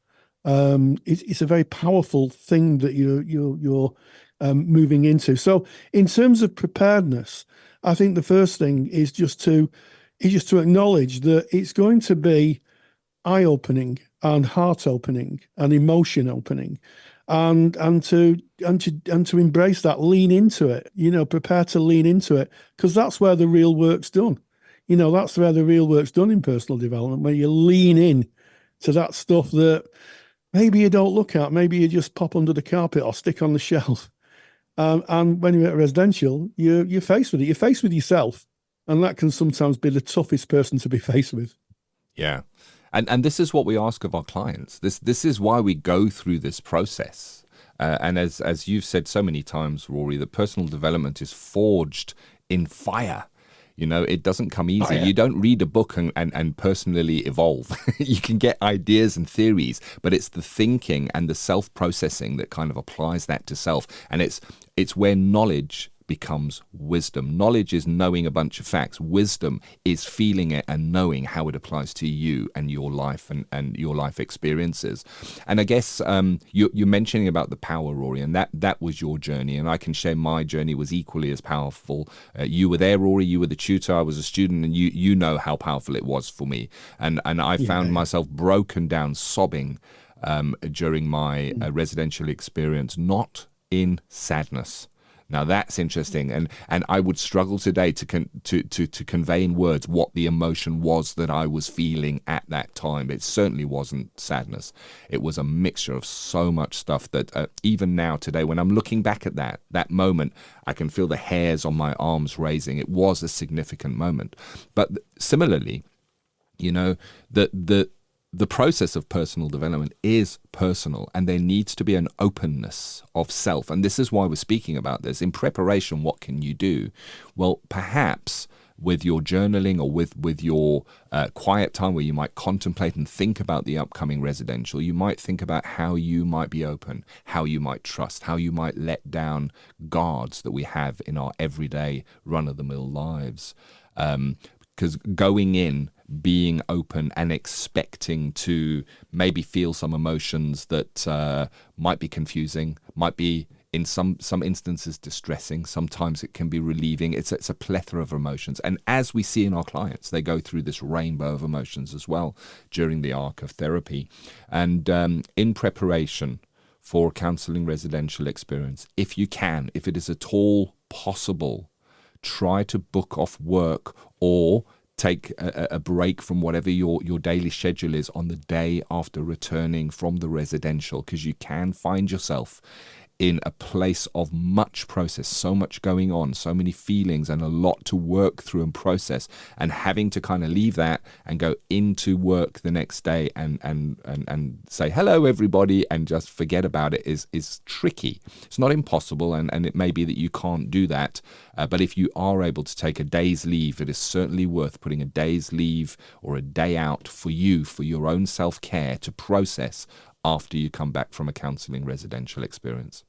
it's a very powerful thing that you're moving into. So in terms of preparedness, I think the first thing is just to acknowledge that it's going to be eye-opening and heart-opening and emotion-opening, and to embrace that, lean into it. Prepare to lean into it, because that's where the real work's done. That's where the real work's done in personal development, where you lean in to that stuff that maybe you don't look at, maybe you just pop under the carpet or stick on the shelf. And when you're at a residential, you're faced with it. You're faced with yourself, and that can sometimes be the toughest person to be faced with. Yeah. And this is what we ask of our clients. This is why we go through this process. And as you've said so many times, Rory, that personal development is forged in fire. It doesn't come easy. You don't read a book and personally evolve. You can get ideas and theories, but it's the thinking and the self-processing that kind of applies that to self. And it's where knowledge becomes wisdom. Knowledge is knowing a bunch of facts. Wisdom is feeling it and knowing how it applies to you and your life and your life experiences. And I guess you're mentioning about the power, Rory, and that was your journey. And I can share my journey was equally as powerful. You were there, Rory. You were the tutor. I was a student, and you know how powerful it was for me. And I found myself broken down, sobbing during my residential experience, not in sadness. Now that's interesting, and I would struggle today to convey in words what the emotion was that I was feeling at that time. It certainly wasn't sadness. It was a mixture of so much stuff that even now today, when I'm looking back at that moment, I can feel the hairs on my arms raising. It was a significant moment. But similarly, you know, the process of personal development is personal, and there needs to be an openness of self. And this is why we're speaking about this. In preparation, what can you do? Well, perhaps with your journaling or with your quiet time where you might contemplate and think about the upcoming residential, you might think about how you might be open, how you might trust, how you might let down guards that we have in our everyday run-of-the-mill lives. Because going in, being open and expecting to maybe feel some emotions that might be confusing, might be in some instances distressing, sometimes it can be relieving. It's a plethora of emotions. And as we see in our clients, they go through this rainbow of emotions as well during the arc of therapy. And in preparation for counselling residential experience, if you can, if it is at all possible, try to book off work or take a break from whatever your daily schedule is on the day after returning from the residential, because you can find yourself in a place of much process, so much going on, so many feelings and a lot to work through and process, and having to kind of leave that and go into work the next day and say hello everybody and just forget about it is tricky. It's not impossible, and it may be that you can't do that, but if you are able to take a day's leave, it is certainly worth putting a day's leave or a day out for you, for your own self-care to process after you come back from a counselling residential experience.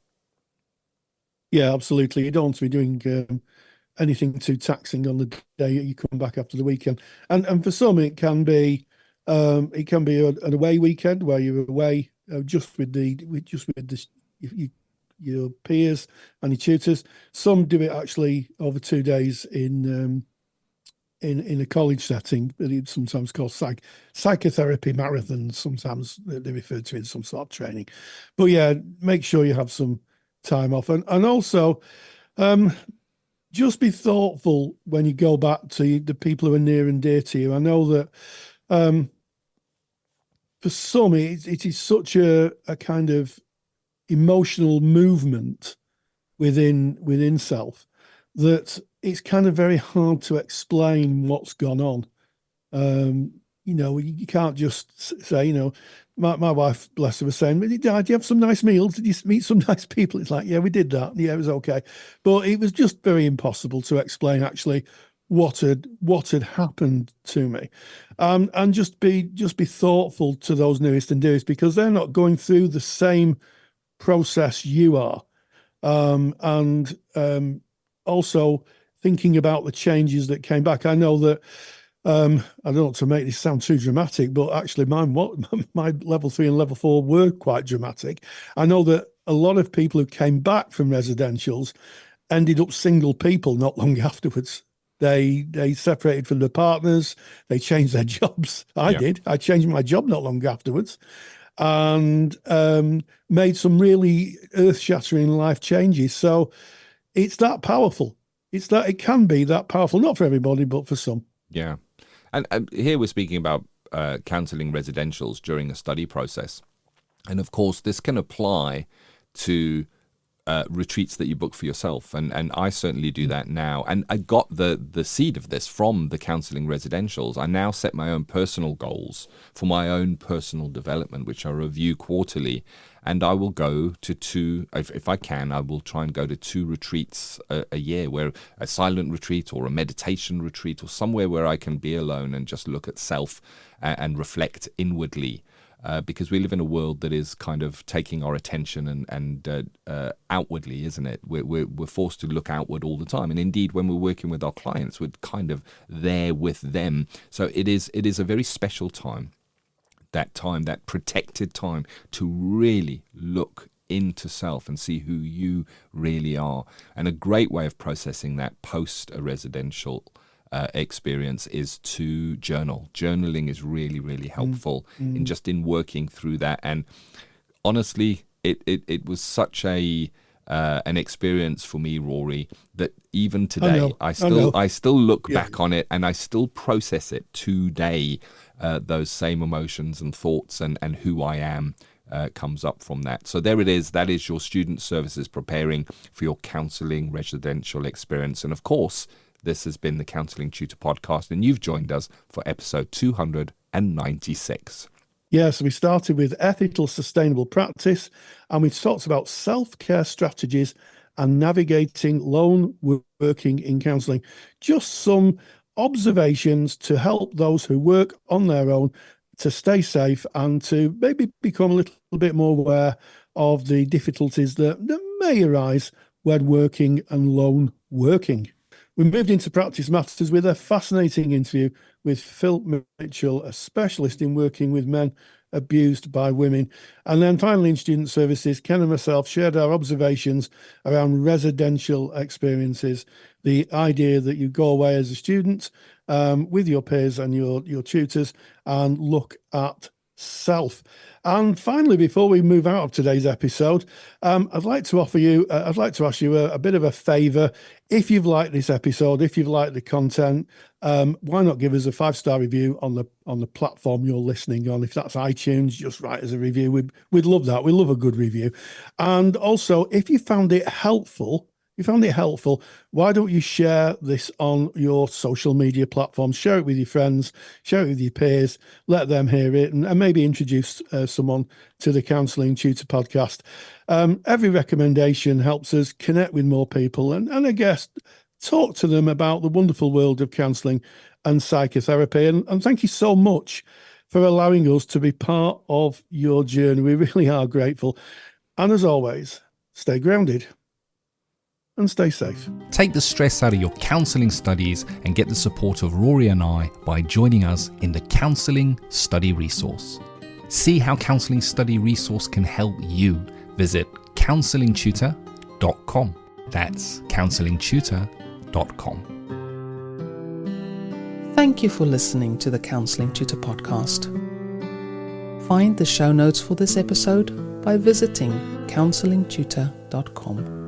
Yeah, absolutely. You don't want to be doing anything too taxing on the day you come back after the weekend. And for some, it can be an away weekend where you're away just with your peers and your tutors. Some do it actually over 2 days in a college setting, but it's sometimes called psychotherapy marathons. Sometimes they refer to it as some sort of training. But yeah, make sure you have some time off, and also just be thoughtful when you go back to the people who are near and dear to you. I know that for some it is such a kind of emotional movement within self that it's kind of very hard to explain what's gone on. You can't just say, my wife, bless her, was saying, did you have some nice meals? Did you meet some nice people? It's like, yeah, we did that. Yeah, it was okay. But it was just very impossible to explain actually what had happened to me. And just be thoughtful to those nearest and dearest, because they're not going through the same process you are. And also thinking about the changes that came back. I know that I don't want to make this sound too dramatic, but actually my level 3 and level 4 were quite dramatic. I know that a lot of people who came back from residentials ended up single people not long afterwards. They separated from their partners. They changed their jobs. I did. I changed my job not long afterwards, and made some really earth-shattering life changes. So it's that powerful. It can be that powerful, not for everybody, but for some. Yeah. And here we're speaking about counselling residentials during a study process. And of course, this can apply to retreats that you book for yourself. And I certainly do that now. And I got the seed of this from the counselling residentials. I now set my own personal goals for my own personal development, which I review quarterly. And I will go to 2, if I can, I will try and go to 2 retreats a year, where a silent retreat or a meditation retreat or somewhere where I can be alone and just look at self and reflect inwardly. Because we live in a world that is kind of taking our attention and outwardly, isn't it? We're forced to look outward all the time. And indeed, when we're working with our clients, we're kind of there with them. So it is a very special time. That protected time to really look into self and see who you really are. And a great way of processing that post a residential experience is to journal. Journaling is really, really helpful in working through that. And honestly, it was such a an experience for me, Rory, that even today I still look back on it and I still process it today. Those same emotions and thoughts and who I am comes up from that. So there it is. That is your student services preparing for your counselling residential experience. And of course, this has been the Counselling Tutor Podcast, and you've joined us for episode 296. Yes, we started with ethical, sustainable practice, and we talked about self-care strategies and navigating lone working in counselling. Just some observations to help those who work on their own to stay safe and to maybe become a little bit more aware of the difficulties that may arise when working and lone working. We moved into practice matters with a fascinating interview with Phil Mitchell, a specialist in working with men abused by women. And then finally in student services, Ken and myself shared our observations around residential experiences, the idea that you go away as a student with your peers and your tutors and look at self. And finally, before we move out of today's episode, I'd like to ask you a bit of a favour. If you've liked this episode, if you've liked the content, why not give us a 5-star review on the platform you're listening on? If that's iTunes, just write us a review. We'd love that. We love a good review. And also, if you found it helpful, why don't you share this on your social media platforms? Share it with your friends, share it with your peers, let them hear it, and maybe introduce someone to the Counselling Tutor Podcast. Every recommendation helps us connect with more people and I guess talk to them about the wonderful world of counselling and psychotherapy. And thank you so much for allowing us to be part of your journey. We really are grateful. And as always, stay grounded and stay safe. Take the stress out of your counselling studies and get the support of Rory and I by joining us in the Counselling Study Resource. See how Counselling Study Resource can help you. Visit counsellingtutor.com. That's counsellingtutor.com. Thank you for listening to the Counselling Tutor Podcast. Find the show notes for this episode by visiting counsellingtutor.com.